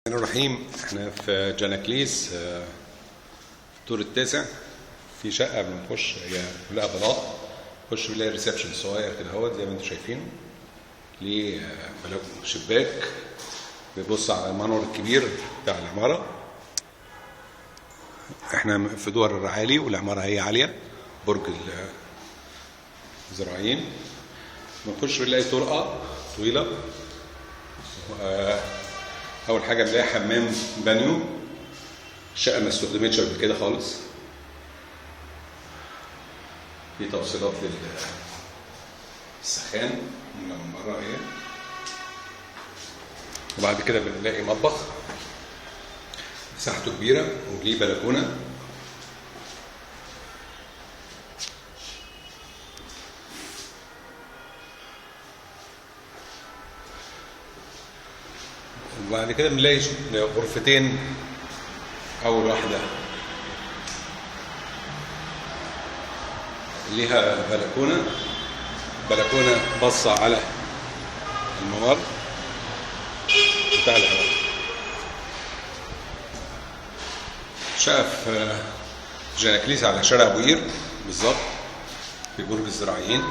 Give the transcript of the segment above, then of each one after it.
الرحمن الرحيم. احنا في جناكليس الدور التاسع، في شقه بنخش هي كلها بلاط، نخش بنلاقي ريسبشن صغير كده اهوت زي ما انتم شايفين، ليه شباك بيبص على المنور الكبير بتاع العماره. احنا في دور عالي والعماره هي عاليه، برج الزراعيين. بنخش بنلاقي طرقه طويله، اول حاجه بنلاقي حمام بانيو، الشقه ما استخدمتش قبل كده خالص، في توصيلات للسخان من بره اهي. وبعد كده بنلاقي مطبخ مساحته كبيره وليه بلكونه، وبعد كده بنلاقي غرفتين. أول واحدة ليها بلكونة باصة على الممر بتاع العمارة. شقة في جناكليس على شارع أبو قير بالظبط في برج الزراعيين.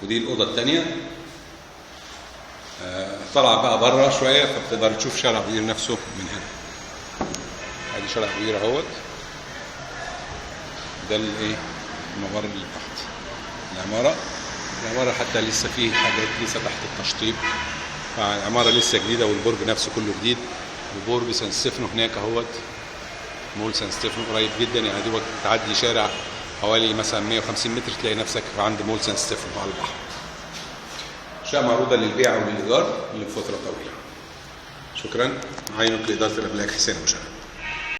ودي الأوضة الثانية، طلع بقى بره شويه فبتقدر تشوف شارع أبو قير نفسه من هنا. ادي شارع أبو قير اهوت، ده الايه الممر اللي تحت العماره حتى لسه فيه حاجات لسه تحت التشطيب، فالعماره لسه جديده والبرج نفسه كله جديد. وبرج سان ستيفانو هناك اهوت، مول سان ستيفانو قريب جدا، يعني دوبك تعدي شارع حوالي مثلا 150 متر تلاقي نفسك عند مول سان ستيفانو على البحر. شقة معروضة للبيع وللإيجار لفترة طويلة. شكرا. عينك لإدارة الأملاك حسين أبو شهر.